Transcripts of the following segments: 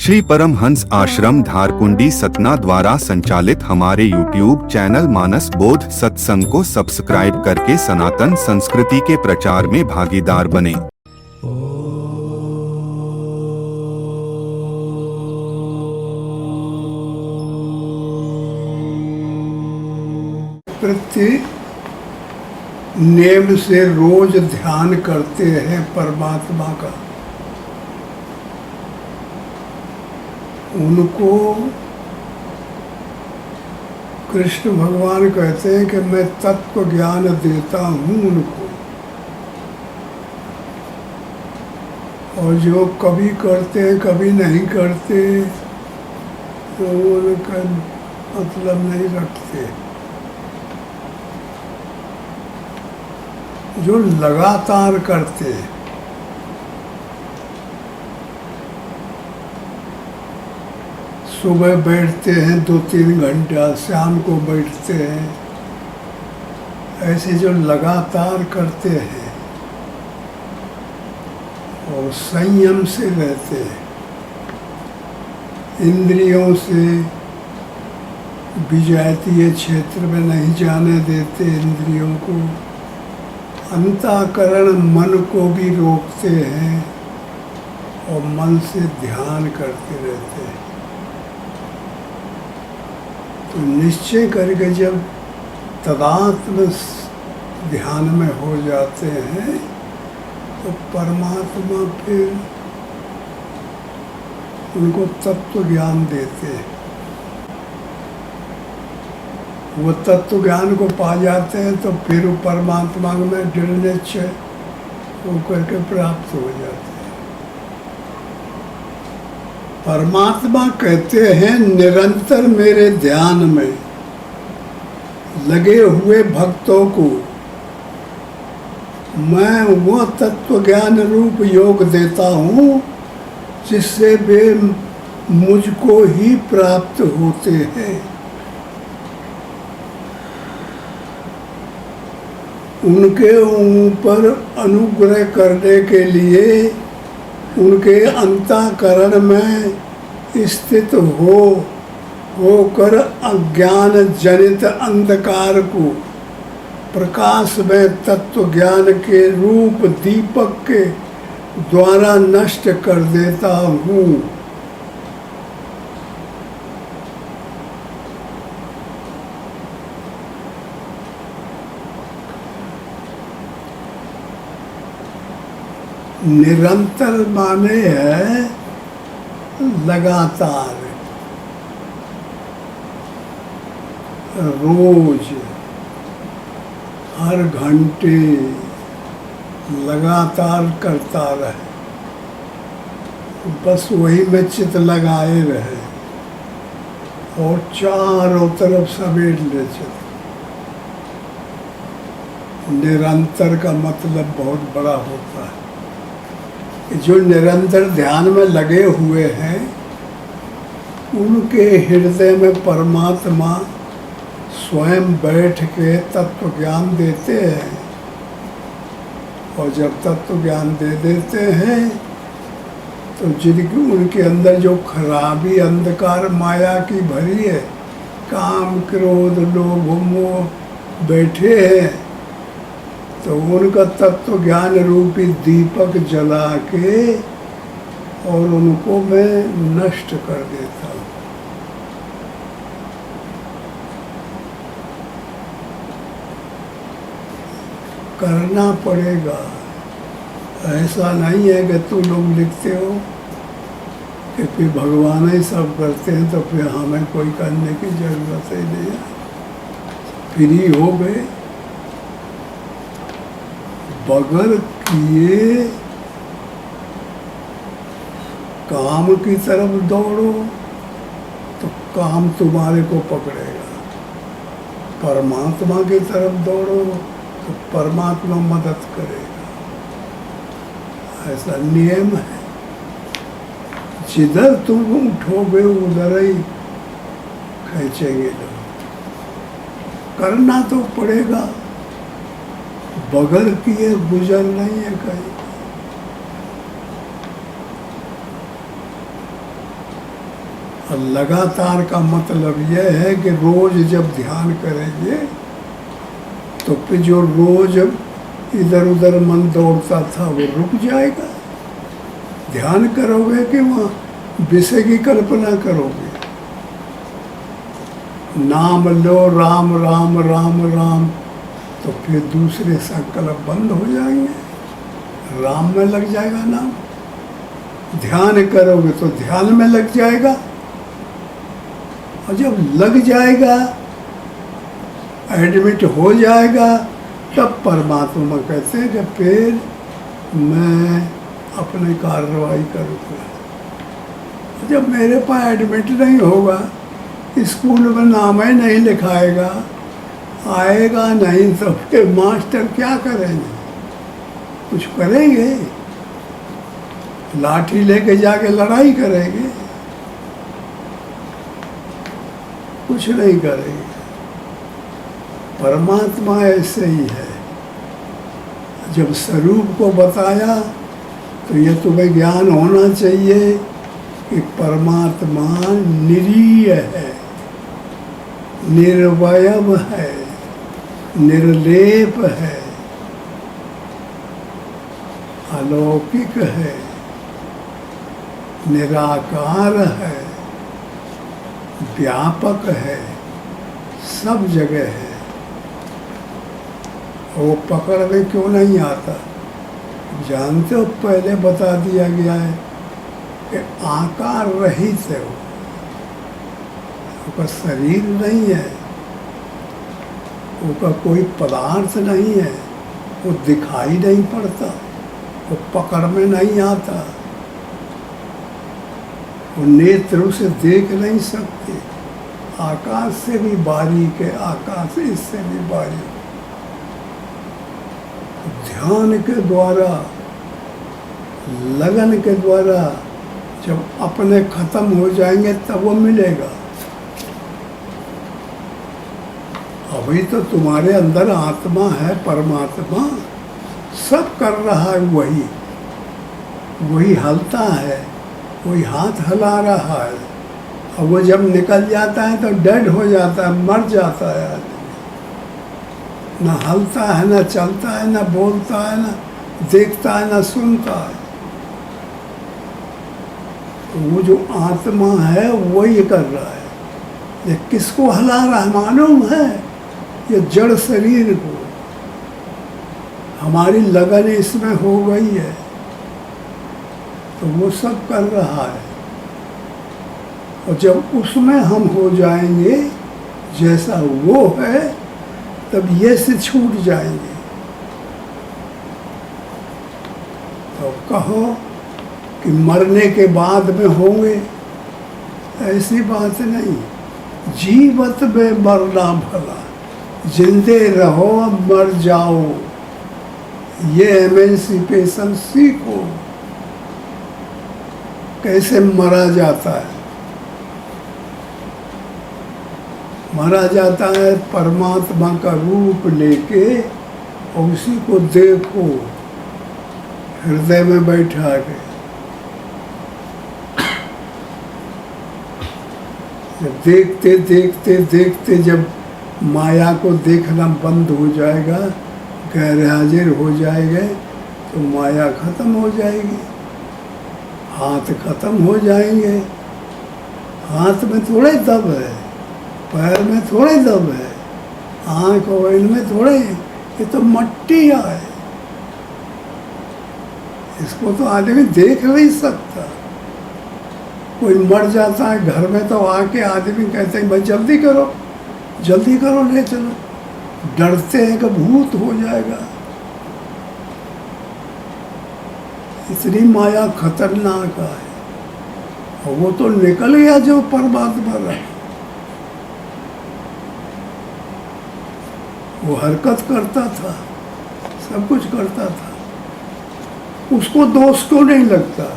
श्री परमहंस आश्रम धारकुंडी सतना द्वारा संचालित हमारे YouTube चैनल मानस बोध सत्संग को सब्सक्राइब करके सनातन संस्कृति के प्रचार में भागीदार बने। प्रति नेम से रोज ध्यान करते हैं परमात्मा का, उनको कृष्ण भगवान कहते हैं कि मैं तत्व ज्ञान देता हूँ उनको। और जो कभी करते हैं कभी नहीं करते तो उनका मतलब नहीं रखते। जो लगातार करते हैं, सुबह बैठते हैं 2-3 घंटा, शाम को बैठते हैं, ऐसे जो लगातार करते हैं और संयम से रहते हैं, इंद्रियों से विजातीय क्षेत्र में नहीं जाने देते, इंद्रियों को, अंतःकरण मन को भी रोकते हैं और मन से ध्यान करते रहते हैं। तो निश्चय करके जब तदात्म ध्यान में हो जाते हैं तो परमात्मा फिर उनको तत्व ज्ञान देते हैं। वो तत्व ज्ञान को पा जाते हैं तो फिर वो परमात्मा में दृढ़ निश्चय होकर के प्राप्त हो जाते हैं। परमात्मा कहते हैं निरंतर मेरे ध्यान में लगे हुए भक्तों को मैं वह तत्व ज्ञान रूप योग देता हूँ जिससे वे मुझको ही प्राप्त होते हैं। उनके ऊपर अनुग्रह करने के लिए उनके अंतःकरण में स्थित होकर अज्ञान जनित अंधकार को प्रकाश में तत्व ज्ञान के रूप दीपक के द्वारा नष्ट कर देता हूँ। निरंतर माने है लगातार, रोज हर घंटे लगातार करता रहे, बस वही में चित लगाए रहे और चारों तरफ समेट ले चले। निरंतर का मतलब बहुत बड़ा होता है। जो निरंतर ध्यान में लगे हुए हैं उनके हृदय में परमात्मा स्वयं बैठ के तत्व ज्ञान देते हैं। और जब तत्व ज्ञान दे देते हैं तो जिनकी उनके अंदर जो खराबी अंधकार माया की भरी है, काम क्रोध लोभ मोह बैठे हैं, तो उनका तत्व ज्ञान रूपी दीपक जला के और उनको मैं नष्ट कर देता हूँ। करना पड़ेगा, ऐसा नहीं है कि तुम लोग लिखते हो कि फिर भगवान ही सब करते हैं तो फिर हमें कोई करने की जरूरत ही नहीं है, फ्री हो गए। बगैर किए काम की तरफ दौड़ो तो काम तुम्हारे को पकड़ेगा, परमात्मा की तरफ दौड़ो तो परमात्मा मदद करेगा। ऐसा नियम है, जिधर तुम उठोगे उधर ही खींचेंगे लोग। करना तो पड़ेगा, बगैर किए गुजर नहीं है कहीं। और लगातार का मतलब यह है कि रोज जब ध्यान करेंगे तो फिर जो रोज इधर उधर मन दौड़ता था वो रुक जाएगा। ध्यान करोगे कि वहाँ विषय की कल्पना करोगे। नाम लो राम राम राम राम, तो फिर दूसरे संकल्प बंद हो जाएंगे, राम में लग जाएगा नाम। ध्यान करोगे तो ध्यान में लग जाएगा, और जब लग जाएगा, एडमिट हो जाएगा, तब परमात्मा कहते हैं कि फिर मैं अपनी कार्रवाई करूँगा। जब मेरे पास एडमिट नहीं होगा, स्कूल में नाम ही नहीं लिखाएगा, आएगा नहीं, तो फिर मास्टर क्या करेंगे? कुछ करेंगे? लाठी लेके जाके लड़ाई करेंगे? कुछ नहीं करेंगे। परमात्मा ऐसे ही है। जब स्वरूप को बताया तो ये तुम्हें ज्ञान होना चाहिए कि परमात्मा निरीय है, निर्वयव है, निर्लेप है, अलौकिक है, निराकार है, व्यापक है, सब जगह है। वो पकड़ में क्यों नहीं आता? जानते हो, पहले बता दिया गया है कि आकार रहित है वो, उसका शरीर नहीं है, उसका कोई पदार्थ नहीं है, वो दिखाई नहीं पड़ता, वो पकड़ में नहीं आता, वो नेत्र उसे देख नहीं सकते। आकाश से भी बारीक है, आकाश इससे भी बारीक। ध्यान के द्वारा, लगन के द्वारा जब अपने खत्म हो जाएंगे तब वो मिलेगा। अभी तो तुम्हारे अंदर आत्मा है, परमात्मा सब कर रहा है, वही हलता है, वही हाथ हिला रहा है। और वो जब निकल जाता है तो डेड हो जाता है, मर जाता है आदमी। न हलता है, न चलता है, न बोलता है, न देखता है, न सुनता है। वो जो आत्मा है वही कर रहा है। ये किसको हिला रहा है मालूम है? ये जड़ शरीर को। हमारी लगन इसमें हो गई है तो वो सब कर रहा है। और जब उसमें हम हो जाएंगे जैसा वो है, तब ये से छूट जाएंगे। तो कहो कि मरने के बाद में होंगे, ऐसी बात नहीं। जीवत में मरना भला, जिंदे रहो मर जाओ, ये एमेंसिपेशन सीखो। कैसे मरा जाता है? मरा जाता है परमात्मा का रूप लेके, और उसी को देखो हृदय में बैठा के। जब देखते देखते देखते जब माया को देखना बंद हो जाएगा, गैर हाजिर हो जाएंगे, तो माया खत्म हो जाएगी, हाथ खत्म हो जाएंगे। हाथ में थोड़े दब है, पैर में थोड़े दब है, आँख और इनमें थोड़े, ये तो मट्टी है। इसको तो आदमी देख नहीं सकता। कोई मर जाता है घर में तो आके आदमी कहते हैं भाई जल्दी करो, जल्दी करो, ले चलो। डरते हैं कि भूत हो जाएगा। इतनी माया खतरनाक है। और वो तो निकल गया जो परमात्मा रहा। वो हरकत करता था, सब कुछ करता था, उसको दोष क्यों नहीं लगता?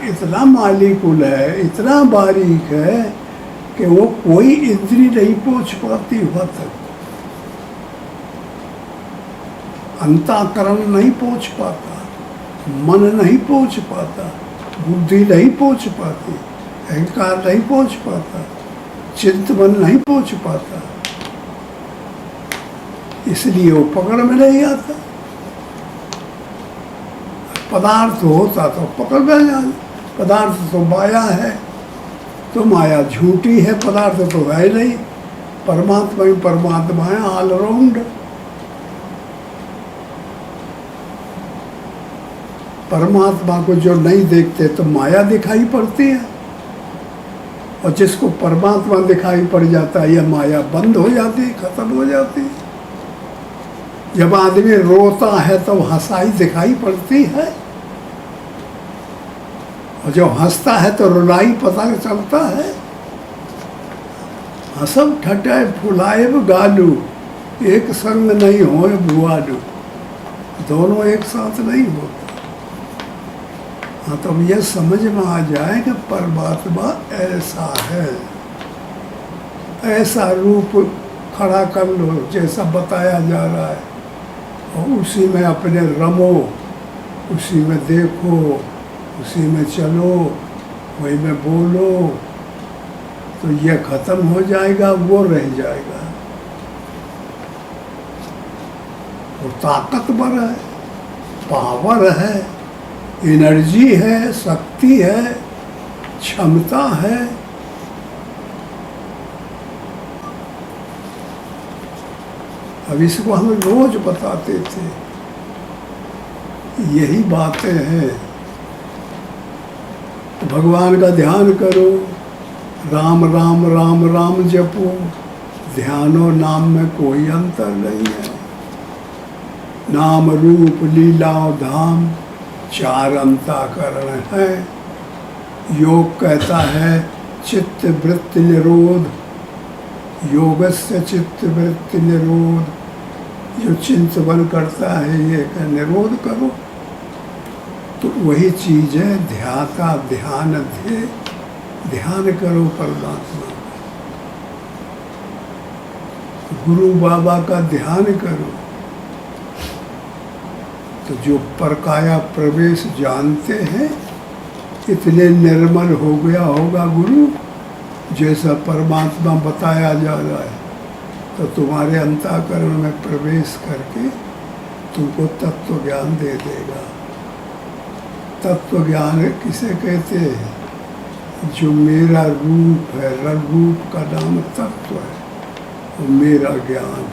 इतना मालिकुल है, इतना बारीक है कि वो कोई इंद्री नहीं पहुंच पाती वहां तक। अंतःकरण नहीं पहुंच पाता, मन नहीं पहुंच पाता, बुद्धि नहीं पहुंच पाती। अहंकार नहीं पहुंच पाता, चिंतन नहीं पहुंच पाता, इसलिए वो पकड़ में नहीं आता। पदार्थ होता तो पकड़ में जाए। पदार्थ तो माया है, तो माया झूठी है, पदार्थ तो है नहीं। परमात्मा ही परमात्मा है, ऑलराउंड। परमात्मा को जो नहीं देखते तो माया दिखाई पड़ती है, और जिसको परमात्मा दिखाई पड़ जाता है, यह माया बंद हो जाती है, खत्म हो जाती है। जब आदमी रोता है तो हंसाई दिखाई पड़ती है, और जब हंसता है तो रुलाई पता चलता है। हंसब ठटाए फुलाएब गालू, एक संग नहीं होए भुआलू। दोनों एक साथ नहीं होते। हाँ, तो यह समझ में आ जाए कि परमात्मा ऐसा है। ऐसा रूप खड़ा कर लो जैसा बताया जा रहा है, और उसी में अपने रमो, उसी में देखो, उसी में चलो, वही में बोलो, तो यह खत्म हो जाएगा, वो रह जाएगा। वो ताकतवर है, पावर है, एनर्जी है, शक्ति है, क्षमता है। अब इसको हम रोज बताते थे। यही बातें हैं। तो भगवान का ध्यान करो, राम राम राम राम जपो। ध्यानो नाम में कोई अंतर नहीं है। नाम रूप लीला धाम चार अंतःकरण है। योग कहता है चित्त वृत्ति निरोध, योगस्य चित्त वृत्ति निरोध। जो चिंतन करता है ये का निरोध करो, तो वही चीज है ध्याता ध्यान दे। ध्यान करो परमात्मा का, गुरु बाबा का ध्यान करो, तो जो परकाया प्रवेश जानते हैं, इतने निर्मल हो गया होगा गुरु जैसा परमात्मा बताया जा रहा है, तो तुम्हारे अंतःकरण में प्रवेश करके तुमको तत्व ज्ञान दे देगा। तत्व ज्ञान किसे कहते हैं? जो मेरा रूप है, रूप का नाम तत्व है, वो मेरा ज्ञान,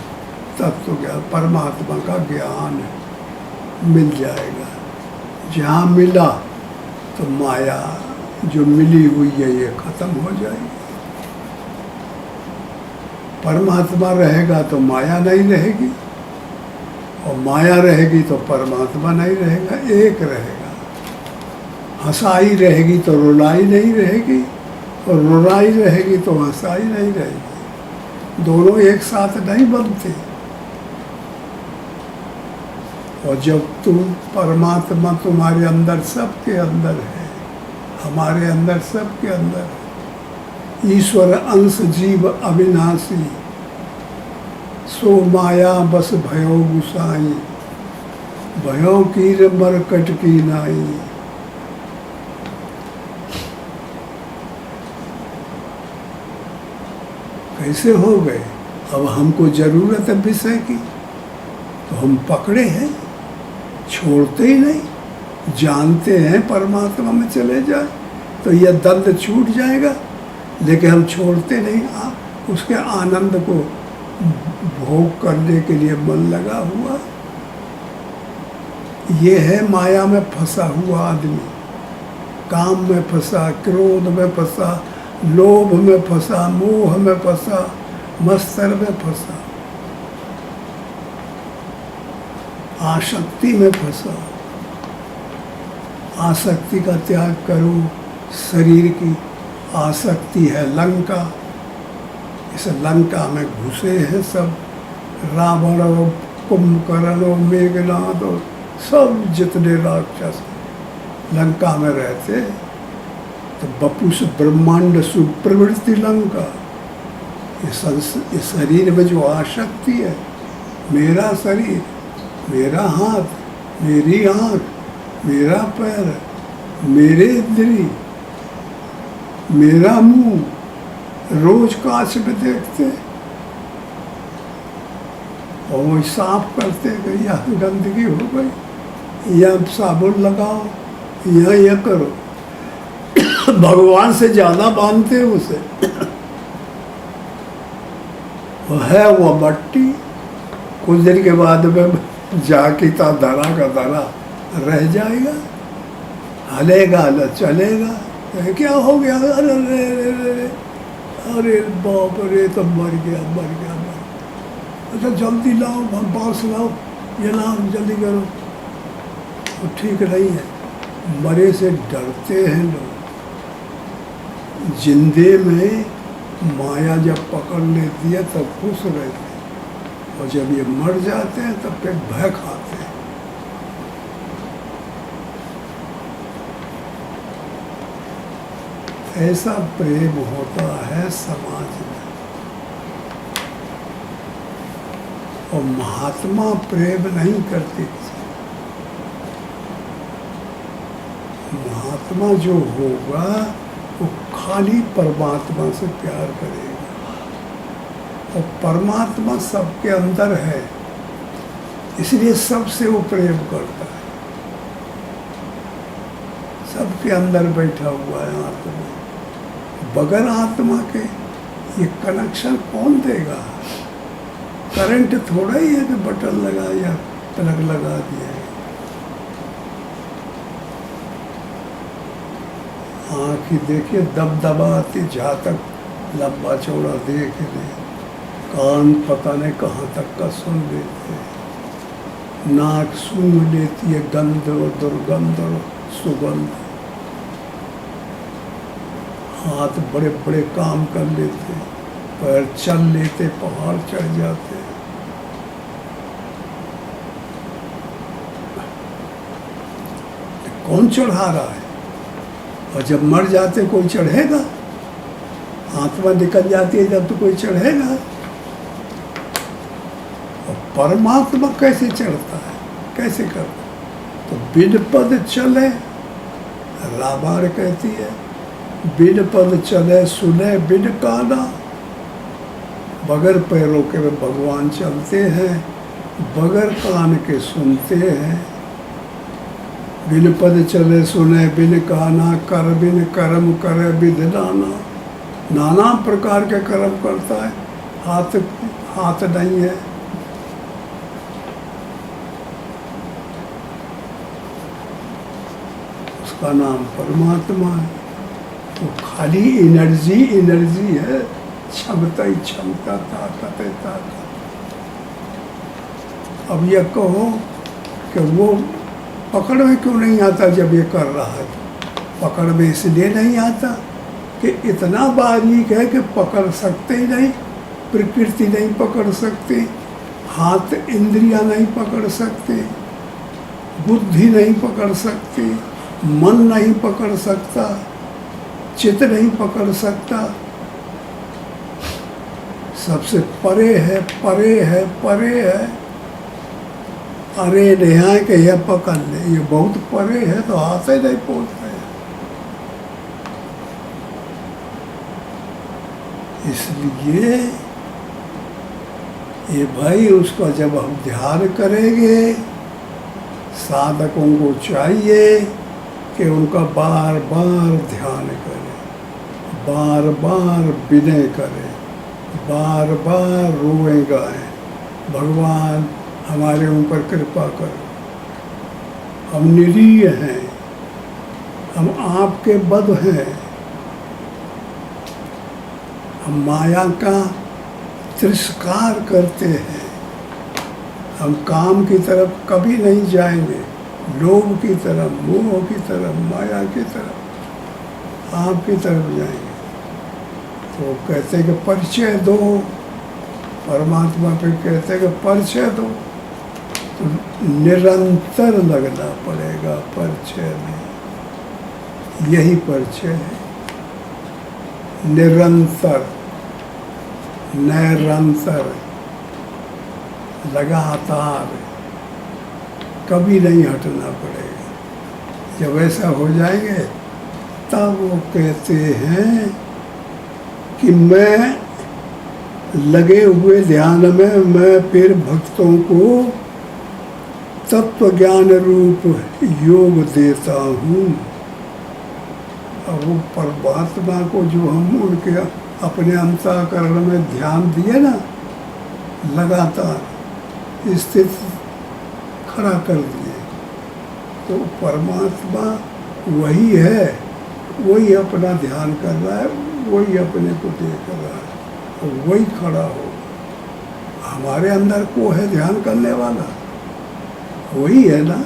तत्व ज्ञान, परमात्मा का ज्ञान मिल जाएगा। जहाँ मिला तो माया जो मिली हुई है ये खत्म हो जाएगी। परमात्मा रहेगा तो माया नहीं रहेगी, और माया रहेगी तो परमात्मा नहीं रहेगा, एक रहेगा। हंसाई रहेगी तो रुलाई नहीं रहेगी, और रुलाई रहेगी तो हंसाई नहीं रहेगी। दोनों एक साथ नहीं बनते। और जब तुम परमात्मा तुम्हारे अंदर, सबके अंदर है, हमारे अंदर सबके अंदर है। ईश्वर अंश जीव अविनाशी, सो माया बस भयो गुसाई, भयो कीर मरकट की नाई। कैसे हो गए? अब हमको जरूरत है विषय की, तो हम पकड़े हैं, छोड़ते ही नहीं। जानते हैं परमात्मा में चले जाए तो यह दंड छूट जाएगा, लेकिन हम छोड़ते नहीं। उसके आनंद को भोग करने के लिए मन लगा हुआ। ये है माया में फंसा हुआ आदमी, काम में फंसा, क्रोध में फंसा, लोभ में फंसा, मोह में फंसा, मत्सर में फंसा, आसक्ति में फंसा। आसक्ति का त्याग करो। शरीर की आसक्ति है लंका, इस लंका में घुसे हैं सब। रावण और कुंभकर्ण और मेघनाद और सब जितने राक्षस लंका में रहते, तो बपुष ब्रह्मांड सुप्रवृत्ति लंका। इस शरीर में जो आसक्ति है, मेरा शरीर, मेरा हाथ, मेरी आँख, मेरा पैर, मेरे इंद्री, मेरा मुंह रोज कांच में देखते और वो साफ करते कि यह गंदगी हो गई, यह साबुन लगाओ, यह करो। भगवान से ज्यादा मानते उसे। वो है वो मट्टी, कुछ दिन के बाद में जाके ता धरा का धरा रह जाएगा, हलेगा न चलेगा। तो क्या हो गया? अरे अरे अरे अरे बाप रे, तो मर गया मर गया मर गया। अच्छा जल्दी लाओ, बांस लाओ, ये लाओ, जल्दी करो। वो ठीक नहीं है। मरे से डरते हैं लोग। जिंदे में माया जब पकड़ लेती है तब खुश रहते हैं, और जब ये मर जाते हैं तब फिर भय खाते हैं। ऐसा प्रेम होता है समाज में। और महात्मा प्रेम नहीं करते किसी। महात्मा जो होगा वो खाली परमात्मा से प्यार करेगा, और परमात्मा सबके अंदर है, इसलिए सबसे वो प्रेम करता है। सबके अंदर बैठा हुआ है आत्मा। बगैर आत्मा के ये कनेक्शन कौन देगा? करंट थोड़ा ही है कि बटन लगा या प्लग लगा दिया है। आँख ही देखिए दबदबाती, जहाँ तक लंबा चौड़ा देख ले। कान पता नहीं कहाँ तक का सुन लेते हैं। नाक सूंघ लेती है गंध और दुर्गंध और सुगंध। हाथ बड़े बड़े काम कर लेते, पैर चल लेते, पहाड़ चढ़ जाते। कौन चढ़ा रहा है? और जब मर जाते कोई चढ़ेगा? आत्मा निकल जाती है जब तो कोई चढ़ेगा। और परमात्मा कैसे चढ़ता है, कैसे करता? तो बिन पद चले, रामायण कहती है, बिन पद चले सुने बिन काना। बगैर पैरों के भगवान चलते हैं, बगैर कान के सुनते हैं। बिन पद चले सुने बिन काना, कर बिन कर्म करे विधि नाना। नाना प्रकार के कर्म करता है, हाथ नहीं है। उसका नाम परमात्मा है। वो खाली एनर्जी है, क्षमता ही क्षमता, ताकत है ताकत। अब यह कहो कि वो पकड़ में क्यों नहीं आता जब ये कर रहा है? पकड़ में इसलिए नहीं आता कि इतना बारीक है कि पकड़ सकते ही नहीं। प्रकृति नहीं पकड़ सकती, हाथ इंद्रियां नहीं पकड़ सकती, बुद्धि नहीं पकड़ सकती, मन नहीं पकड़ सकता, चित्त नहीं पकड़ सकता। सबसे परे है, परे है, परे है। अरे नेहा के यह पकड़ ले, ये बहुत परे है, तो हाथ ही नहीं पहुंच रहे। इसलिए ये भाई उसका जब हम ध्यान करेंगे, साधकों को चाहिए कि उनका बार बार ध्यान करें, बार बार विनय करें, बार बार रोए गाएं, भगवान हमारे ऊपर कृपा करो, हम निरीह हैं, हम आपके बद्ध हैं, हम माया का तिरस्कार करते हैं, हम काम की तरफ कभी नहीं जाएंगे, लोभ की तरफ, मोह की तरफ, माया की तरफ, आपकी तरफ जाएंगे। तो कहते हैं कि परिचय दो, परमात्मा पे कहते हैं कि परिचय दो। तो निरंतर लगना पड़ेगा परिचय में, यही परिचय है। निरंतर, निरंतर, लगातार, कभी नहीं हटना पड़ेगा। जब ऐसा हो जाएंगे तब वो कहते हैं कि मैं लगे हुए ध्यान में मैं फिर भक्तों को तत्व ज्ञान रूप योग देता हूँ। अब वो परमात्मा को जो हम उनके अपने अंतःकरण में ध्यान दिए ना, लगातार स्थिति खड़ा कर दिए, तो परमात्मा वही है, वही अपना ध्यान कर रहा है, वही अपने को देख रहा है, तो वही खड़ा हो। हमारे अंदर को है ध्यान करने वाला, वही है ना।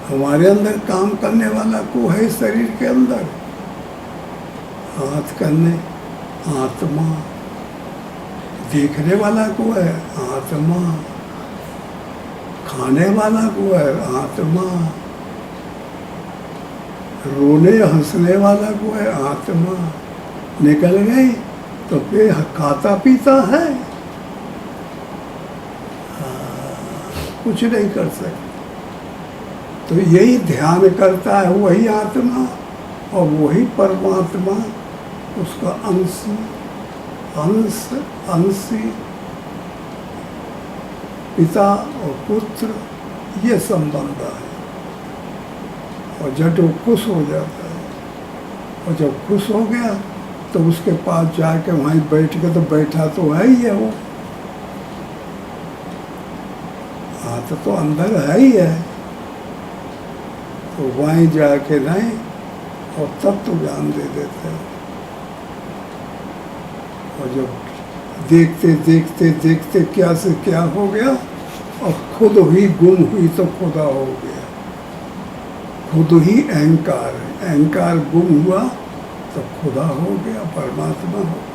हमारे अंदर काम करने वाला को है शरीर के अंदर, हाथ करने आत्मा, देखने वाला को है आत्मा, खाने वाला को है आत्मा, रोने हंसने वाला को है आत्मा। निकल गई तो फिर खाता पीता है, कुछ नहीं कर सकते। तो यही ध्यान करता है वही आत्मा, और वही परमात्मा उसका अंशी पिता और पुत्र, ये संबंध है। और जब वो खुश हो जाता है, और जब खुश हो गया तो उसके पास जाके वहीं बैठ के, तो बैठा तो है ही है वो, हाथ तो अंदर है ही है, तो वहीं जाके नहीं और तब तो ज्ञान दे देते हैं। और जब देखते देखते देखते क्या से क्या हो गया, और खुद ही गुम हुई तो खुदा हो गया। खुद ही अहंकार गुम हुआ तो खुदा हो गया, परमात्मा हो गया।